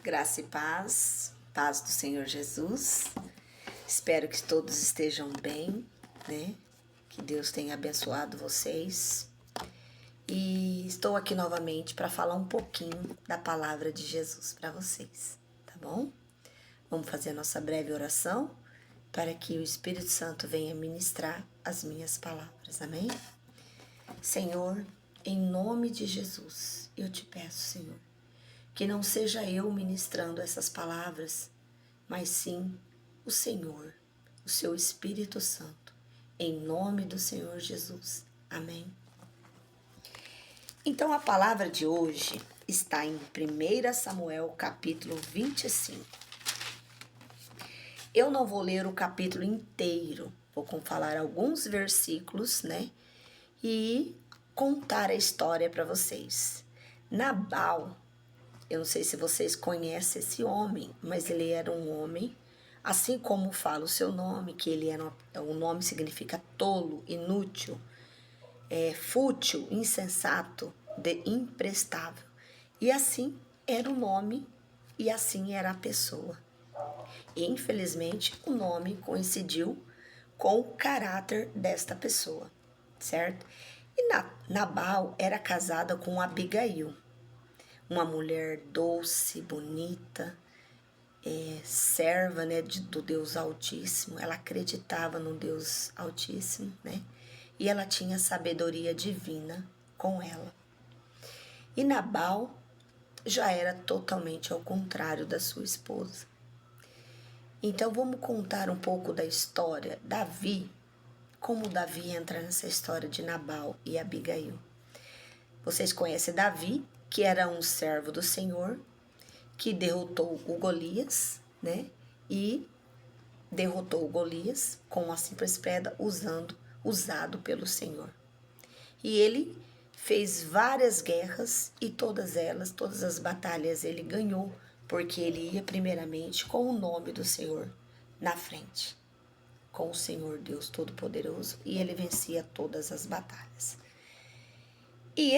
Graça e paz, paz do Senhor Jesus. Espero que todos estejam bem, né? Que Deus tenha abençoado vocês. E estou aqui novamente para falar um pouquinho da palavra de Jesus para vocês, tá bom? Vamos fazer a nossa breve oração para que o Espírito Santo venha ministrar as minhas palavras, amém? Senhor, em nome de Jesus, eu te peço, Senhor, que não seja eu ministrando essas palavras, mas sim o Senhor, o seu Espírito Santo, em nome do Senhor Jesus. Amém. Então a palavra de hoje está em 1 Samuel capítulo 25. Eu não vou ler o capítulo inteiro, vou falar alguns versículos, né? E contar a história para vocês. Nabal, eu não sei se vocês conhecem esse homem, mas ele era um homem, assim como fala o seu nome, que ele era, o nome significa tolo, inútil, fútil, insensato, imprestável. E assim era o nome e assim era a pessoa. E, infelizmente, o nome coincidiu com o caráter desta pessoa, certo? E Nabal era casada com Abigail, uma mulher doce, bonita, serva, né, do Deus Altíssimo. Ela acreditava no Deus Altíssimo, né? E ela tinha sabedoria divina com ela. E Nabal já era totalmente ao contrário da sua esposa. Então vamos contar um pouco da história. Davi, como Davi entra nessa história de Nabal e Abigail. Vocês conhecem Davi, que era um servo do Senhor, que derrotou o Golias, né? E derrotou o Golias com uma simples pedra usado pelo Senhor. E ele fez várias guerras e todas as batalhas ele ganhou, porque ele ia primeiramente com o nome do Senhor na frente, com o Senhor Deus Todo-Poderoso, e ele vencia todas as batalhas. E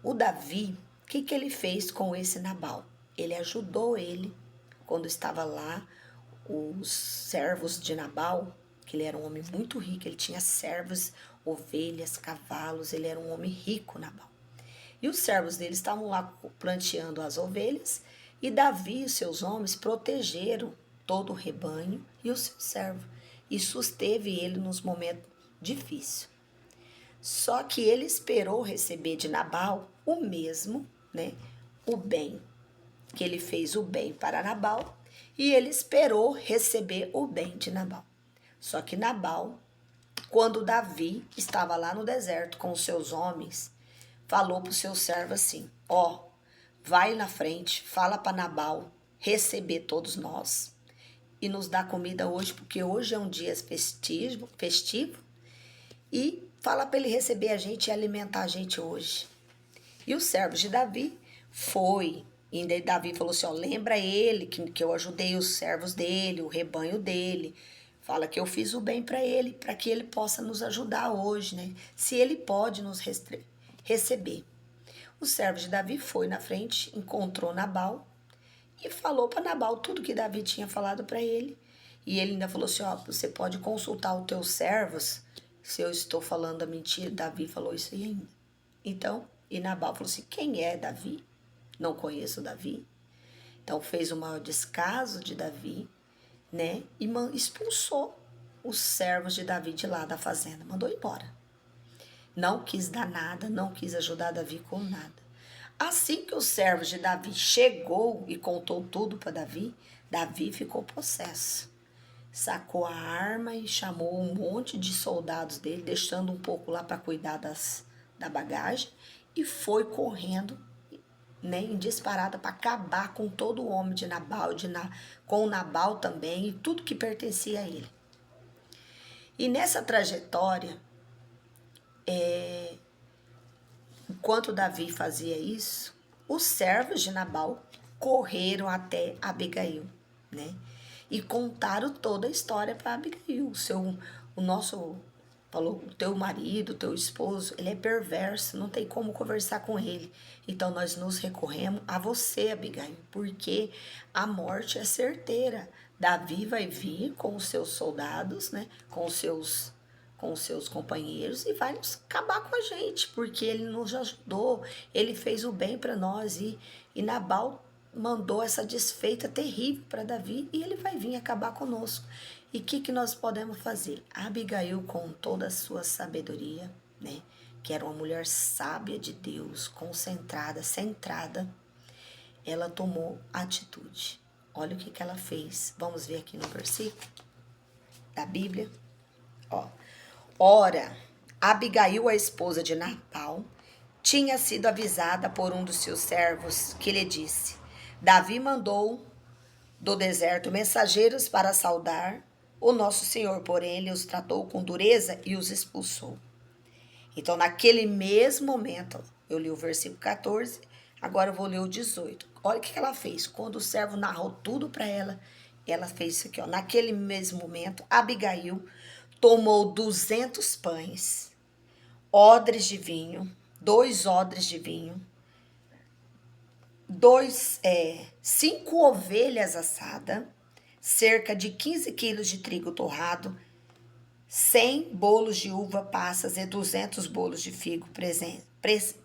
o Davi, o que ele fez com esse Nabal? Ele ajudou ele quando estava lá, os servos de Nabal, que ele era um homem muito rico, ele tinha servos, ovelhas, cavalos, ele era um homem rico, Nabal. E os servos dele estavam lá planteando as ovelhas, e Davi e os seus homens protegeram todo o rebanho e o seu servo, e susteve ele nos momentos difíceis. Só que ele esperou receber de Nabal o mesmo, né, o bem, que ele fez o bem para Nabal, e ele esperou receber o bem de Nabal. Só que Nabal, quando Davi estava lá no deserto com os seus homens, falou para o seu servo assim: vai na frente, fala para Nabal receber todos nós e nos dar comida hoje, porque hoje é um dia festivo, e fala para ele receber a gente e alimentar a gente hoje. E os servos de Davi foi. E daí Davi falou assim: lembra ele que eu ajudei os servos dele, o rebanho dele. Fala que eu fiz o bem para ele que ele possa nos ajudar hoje, né? Se ele pode nos receber. O servo de Davi foi na frente, encontrou Nabal e falou para Nabal tudo que Davi tinha falado para ele. E ele ainda falou assim: você pode consultar os teus servos se eu estou falando a mentira. Davi falou isso aí ainda. Então, e Nabal falou assim: quem é Davi? Não conheço Davi. Então fez o maior descaso de Davi, né? E expulsou os servos de Davi de lá da fazenda, mandou embora. Não quis dar nada, não quis ajudar Davi com nada. Assim que os servos de Davi chegou e contou tudo para Davi, Davi ficou possesso. Sacou a arma e chamou um monte de soldados dele, deixando um pouco lá para cuidar da bagagem, e foi correndo, né, em disparada para acabar com todo o homem de Nabal, com o Nabal também e tudo que pertencia a ele. E nessa trajetória, enquanto Davi fazia isso, os servos de Nabal correram até Abigail, né? E contaram toda a história para Abigail. O nosso falou, o teu marido, o teu esposo, ele é perverso, não tem como conversar com ele. Então nós nos recorremos a você, Abigail, porque a morte é certeira. Davi vai vir com os seus soldados, né, com os seus companheiros e vai nos acabar com a gente, porque ele nos ajudou, ele fez o bem para nós e Nabal mandou essa desfeita terrível para Davi e ele vai vir acabar conosco. E o que nós podemos fazer? Abigail, com toda a sua sabedoria, né, que era uma mulher sábia de Deus, concentrada, centrada, ela tomou atitude. Olha o que ela fez. Vamos ver aqui no versículo da Bíblia. Ó. Ora, Abigail, a esposa de Nabal, tinha sido avisada por um dos seus servos, que lhe disse: Davi mandou do deserto mensageiros para saudar o nosso Senhor, porém ele os tratou com dureza e os expulsou. Então, naquele mesmo momento, eu li o versículo 14, agora eu vou ler o 18. Olha o que ela fez. Quando o servo narrou tudo para ela, ela fez isso aqui, ó. Naquele mesmo momento, Abigail tomou 200 pães, odres de vinho, 2 odres de vinho, 5 ovelhas assadas, cerca de 15 quilos de trigo torrado, 100 bolos de uva passas e 200 bolos de figo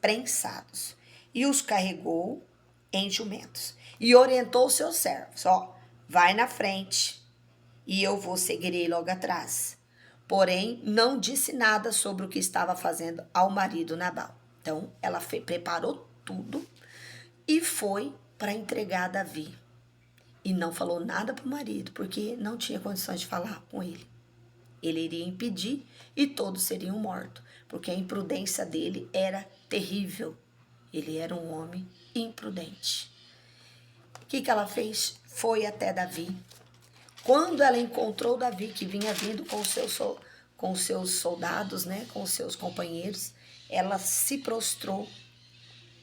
prensados. E os carregou em jumentos. E orientou seus servos: ó, vai na frente e eu vou seguirei logo atrás. Porém, não disse nada sobre o que estava fazendo ao marido Nabal. Então, ela preparou tudo e foi para entregar a Davi. E não falou nada para o marido, porque não tinha condições de falar com ele. Ele iria impedir e todos seriam mortos, porque a imprudência dele era terrível. Ele era um homem imprudente. O que ela fez? Foi até Davi. Quando ela encontrou Davi, que vinha vindo com os seus soldados, né, com os seus companheiros, ela se prostrou,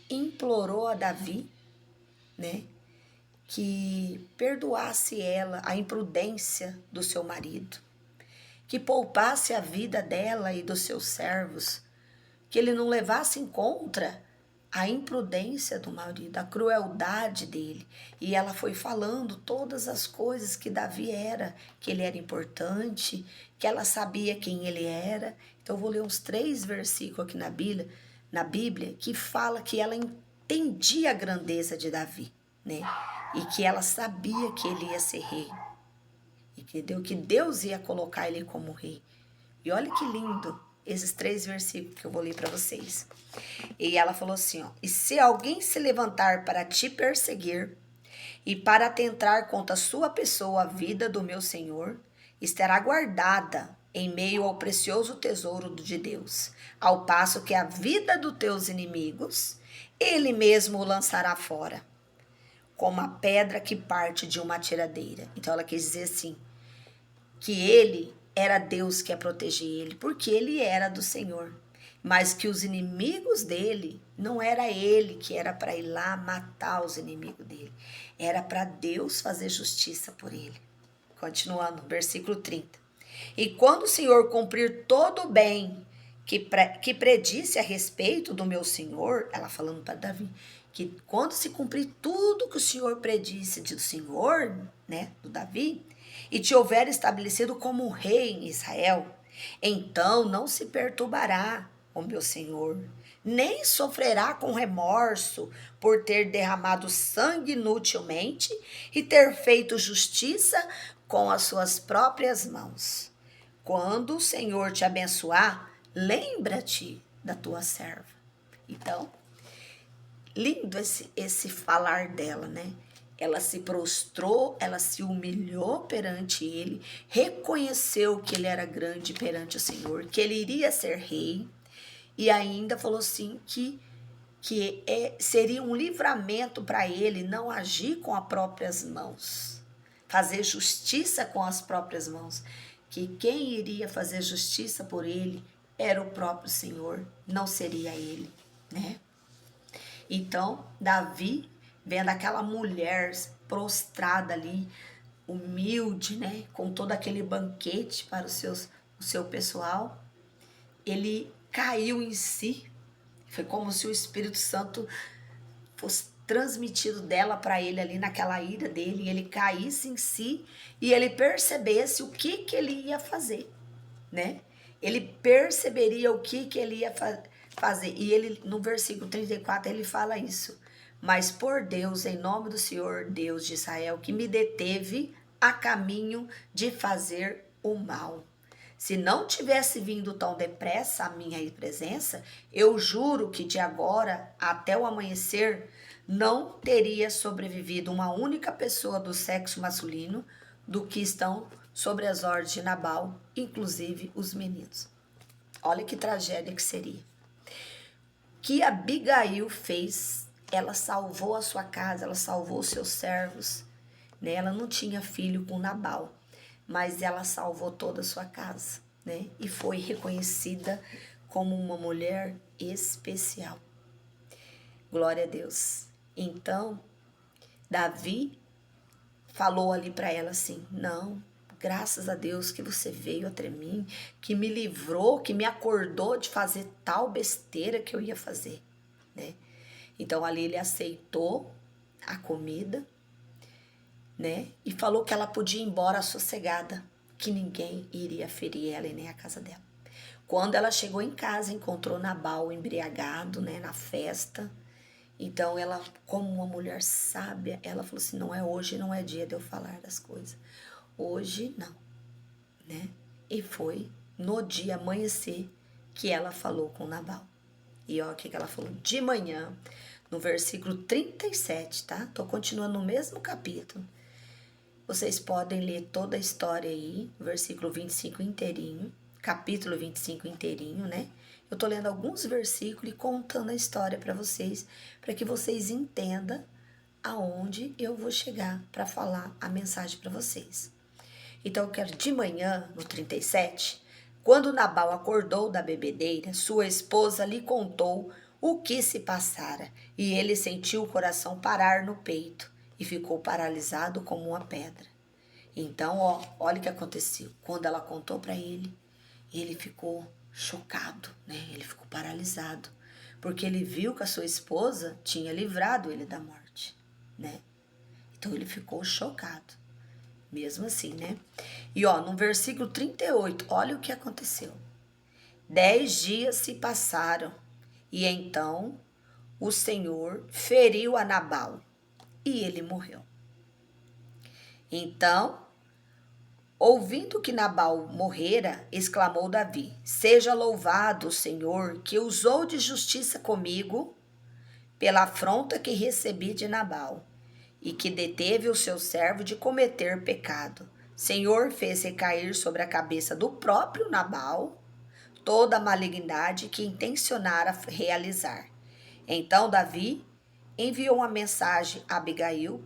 implorou a Davi, né, que perdoasse ela a imprudência do seu marido, que poupasse a vida dela e dos seus servos, que ele não levasse em conta a imprudência do marido, a crueldade dele. E ela foi falando todas as coisas que Davi era, que ele era importante, que ela sabia quem ele era. Então eu vou ler uns 3 versículos aqui na Bíblia, que fala que ela entendia a grandeza de Davi, né? E que ela sabia que ele ia ser rei. Entendeu? Que Deus ia colocar ele como rei. E olha que lindo esses 3 versículos que eu vou ler para vocês. E ela falou assim, ó: e se alguém se levantar para te perseguir e para atentar contra a sua pessoa, a vida do meu Senhor estará guardada em meio ao precioso tesouro de Deus, ao passo que a vida dos teus inimigos ele mesmo o lançará fora, como a pedra que parte de uma tiradeira. Então ela quis dizer assim, que ele era Deus que ia proteger ele, porque ele era do Senhor. Mas que os inimigos dele, não era ele que era para ir lá matar os inimigos dele. Era para Deus fazer justiça por ele. Continuando, versículo 30. E quando o Senhor cumprir todo o bem que predisse a respeito do meu Senhor, ela falando para Davi, que quando se cumprir tudo que o Senhor predisse do Senhor, né, do Davi, e te houver estabelecido como rei em Israel, então não se perturbará o meu Senhor, nem sofrerá com remorso por ter derramado sangue inutilmente e ter feito justiça com as suas próprias mãos. Quando o Senhor te abençoar, lembra-te da tua serva. Então, lindo esse falar dela, né? Ela se prostrou, ela se humilhou perante ele, reconheceu que ele era grande perante o Senhor, que ele iria ser rei, e ainda falou assim que seria um livramento para ele não agir com as próprias mãos, fazer justiça com as próprias mãos, que quem iria fazer justiça por ele era o próprio Senhor, não seria ele, né? Então, Davi, vendo aquela mulher prostrada ali, humilde, né, com todo aquele banquete para o seu pessoal, ele caiu em si. Foi como se o Espírito Santo fosse transmitido dela para ele ali naquela ira dele, e ele caísse em si e ele percebesse o que ele ia fazer, né? Ele perceberia o que ele ia fazer. E ele, no versículo 34, ele fala isso. Mas por Deus, em nome do Senhor Deus de Israel, que me deteve a caminho de fazer o mal. Se não tivesse vindo tão depressa a minha presença, eu juro que de agora até o amanhecer não teria sobrevivido uma única pessoa do sexo masculino do que estão sobre as ordens de Nabal, inclusive os meninos. Olha que tragédia que seria. Que Abigail fez, ela salvou a sua casa, ela salvou os seus servos, né? Ela não tinha filho com Nabal, mas ela salvou toda a sua casa, né? E foi reconhecida como uma mulher especial. Glória a Deus. Então, Davi falou ali para ela assim: não, graças a Deus que você veio até mim, que me livrou, que me acordou de fazer tal besteira que eu ia fazer, né? Então ali ele aceitou a comida, né? E falou que ela podia ir embora sossegada, que ninguém iria ferir ela e nem a casa dela. Quando ela chegou em casa, encontrou Nabal embriagado, né, na festa. Então ela, como uma mulher sábia, ela falou assim: não é hoje, não é dia de eu falar das coisas. Hoje não, né? E foi no dia amanhecer que ela falou com Nabal. E ó, o que ela falou? De manhã, no versículo 37, tá? Tô continuando no mesmo capítulo. Vocês podem ler toda a história aí, versículo 25 inteirinho, capítulo 25 inteirinho, né? Eu tô lendo alguns versículos e contando a história para que vocês entendam aonde eu vou chegar para falar a mensagem para vocês. Então eu quero de manhã, no 37, quando Nabal acordou da bebedeira, sua esposa lhe contou o que se passara, e ele sentiu o coração parar no peito e ficou paralisado como uma pedra. Então, olha o que aconteceu. Quando ela contou para ele ficou chocado, né? Ele ficou paralisado, porque ele viu que a sua esposa tinha livrado ele da morte, né? Então ele ficou chocado, mesmo assim, né? E ó, no versículo 38, olha o que aconteceu. 10 dias se passaram e então o Senhor feriu a Nabal e ele morreu. Então, ouvindo que Nabal morrera, exclamou Davi: seja louvado o Senhor, que usou de justiça comigo pela afronta que recebi de Nabal, e que deteve o seu servo de cometer pecado. Senhor fez recair sobre a cabeça do próprio Nabal toda a malignidade que intencionara realizar. Então Davi enviou uma mensagem a Abigail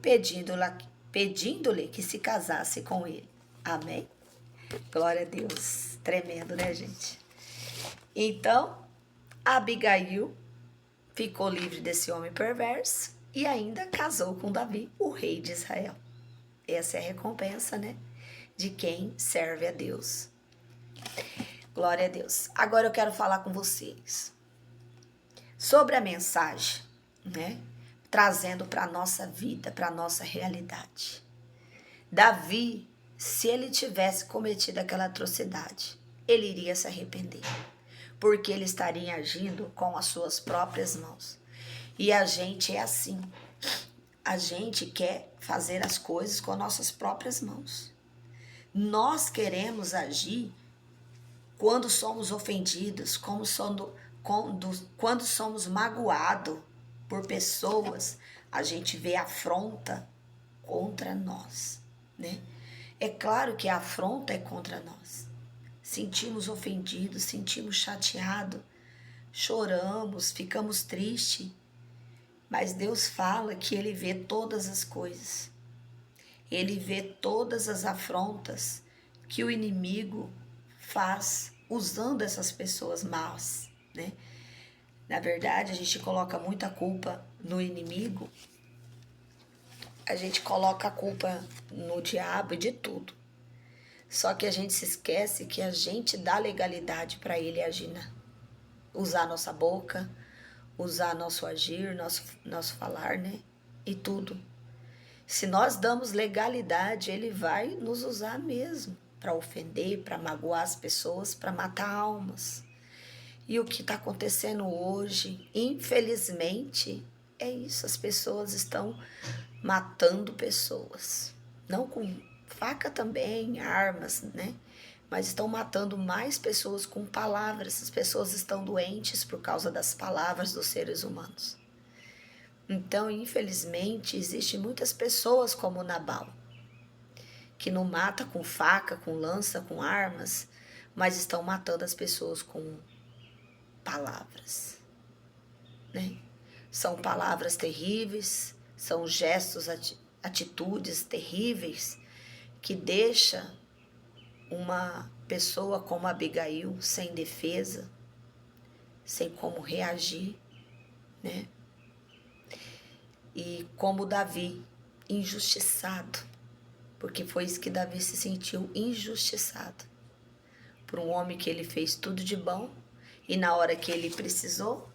pedindo-lhe que se casasse com ele. Amém? Glória a Deus. Tremendo, né, gente? Então, Abigail ficou livre desse homem perverso e ainda casou com Davi, o rei de Israel. Essa é a recompensa, né, de quem serve a Deus. Glória a Deus. Agora eu quero falar com vocês sobre a mensagem, né, trazendo para a nossa vida, para a nossa realidade. Davi, se ele tivesse cometido aquela atrocidade, ele iria se arrepender, porque ele estaria agindo com as suas próprias mãos. E a gente é assim. A gente quer fazer as coisas com nossas próprias mãos. Nós queremos agir quando somos ofendidos, quando somos magoados por pessoas, a gente vê afronta contra nós, né? É claro que a afronta é contra nós. Sentimos ofendidos, sentimos chateados, choramos, ficamos tristes. Mas Deus fala que Ele vê todas as coisas. Ele vê todas as afrontas que o inimigo faz usando essas pessoas más, né? Na verdade, a gente coloca muita culpa no inimigo. A gente coloca a culpa no diabo e de tudo. Só que a gente se esquece que a gente dá legalidade para ele agir, né? Usar nossa boca, usar nosso agir, nosso falar, né? E tudo. Se nós damos legalidade, ele vai nos usar mesmo para ofender, para magoar as pessoas, para matar almas. E o que está acontecendo hoje, infelizmente, é isso. As pessoas estão matando pessoas. Não com faca também, armas, né? Mas estão matando mais pessoas com palavras. As pessoas estão doentes por causa das palavras dos seres humanos. Então, infelizmente, existem muitas pessoas como Nabal, que não mata com faca, com lança, com armas, mas estão matando as pessoas com palavras, né? São palavras terríveis, são gestos, atitudes terríveis que deixa uma pessoa como Abigail sem defesa, sem como reagir, né? E como Davi, injustiçado, porque foi isso que Davi se sentiu, injustiçado por um homem que ele fez tudo de bom e na hora que ele precisou,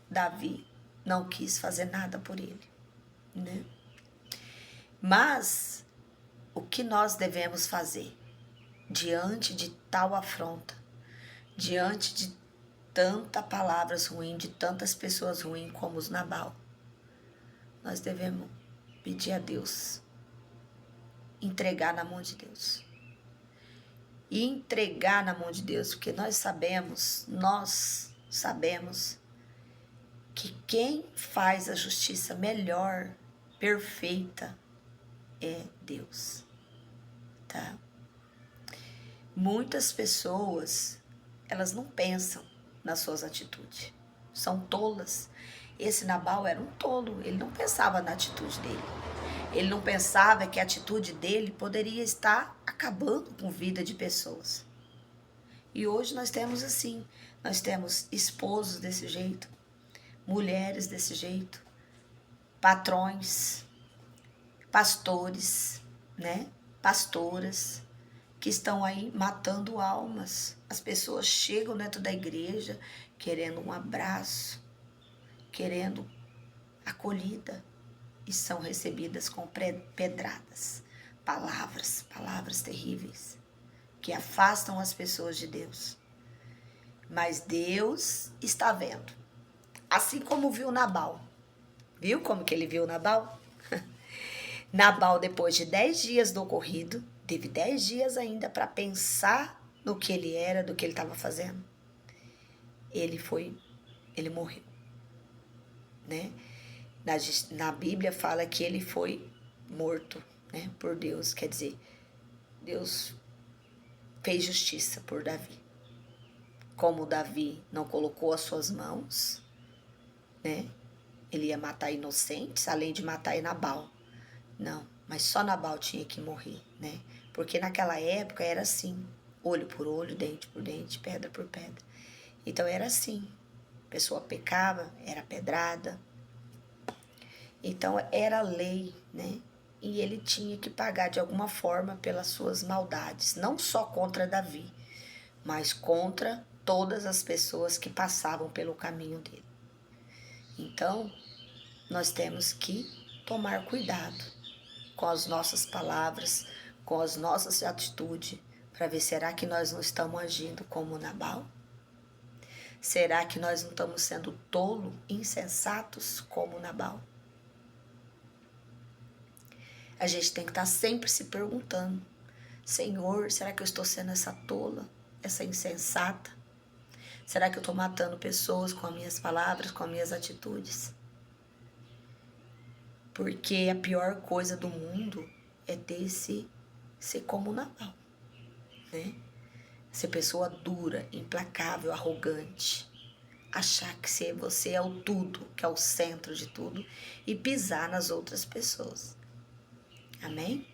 Davi não quis fazer nada por ele, né? Mas o que nós devemos fazer diante de tal afronta, diante de tanta palavras ruins, de tantas pessoas ruins como os Nabal? Nós devemos pedir a Deus, entregar na mão de Deus. E entregar na mão de Deus, porque nós sabemos que quem faz a justiça melhor, perfeita, é Deus, tá? Muitas pessoas, elas não pensam nas suas atitudes, são tolas. Esse Nabal era um tolo, ele não pensava na atitude dele. Ele não pensava que a atitude dele poderia estar acabando com a vida de pessoas. E hoje nós temos assim, nós temos esposos desse jeito, mulheres desse jeito, patrões, pastores, né? Pastoras que estão aí matando almas. As pessoas chegam dentro da igreja querendo um abraço, querendo acolhida e são recebidas com pedradas, palavras terríveis que afastam as pessoas de Deus. Mas Deus está vendo. Assim como viu Nabal. Viu como que ele viu Nabal? Nabal, depois de 10 dias do ocorrido, teve 10 dias ainda para pensar no que ele era, do que ele estava fazendo. Ele morreu, né? Na Bíblia fala que ele foi morto, né, por Deus. Quer dizer, Deus fez justiça por Davi. Como Davi não colocou as suas mãos, né? Ele ia matar inocentes, além de matar Nabal. Não, mas só Nabal tinha que morrer, né? Porque naquela época era assim, olho por olho, dente por dente, pedra por pedra. Então era assim, a pessoa pecava, era pedrada. Então era lei, né? E ele tinha que pagar de alguma forma pelas suas maldades, não só contra Davi, mas contra todas as pessoas que passavam pelo caminho dele. Então, nós temos que tomar cuidado com as nossas palavras, com as nossas atitudes, para ver, será que nós não estamos agindo como Nabal? Será que nós não estamos sendo tolo, insensatos como Nabal? A gente tem que estar sempre se perguntando, Senhor, será que eu estou sendo essa tola, essa insensata? Será que eu estou matando pessoas com as minhas palavras, com as minhas atitudes? Porque a pior coisa do mundo é ser como Nabal, né? Ser pessoa dura, implacável, arrogante. Achar que você é o tudo, que é o centro de tudo e pisar nas outras pessoas. Amém?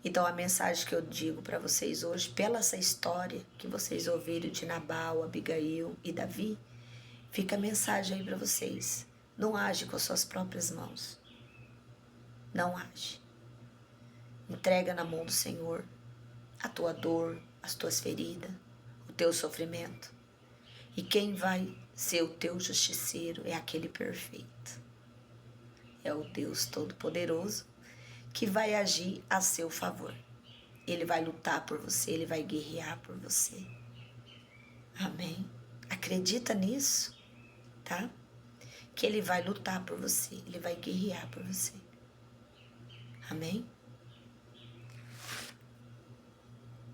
Então a mensagem que eu digo para vocês hoje, pela essa história que vocês ouviram de Nabal, Abigail e Davi, fica a mensagem aí para vocês. Não age com as suas próprias mãos. Não age. Entrega na mão do Senhor a tua dor, as tuas feridas, o teu sofrimento. E quem vai ser o teu justiceiro é aquele perfeito. É o Deus Todo-Poderoso que vai agir a seu favor. Ele vai lutar por você, ele vai guerrear por você. Amém? Acredita nisso, tá? Que ele vai lutar por você, ele vai guerrear por você. Amém?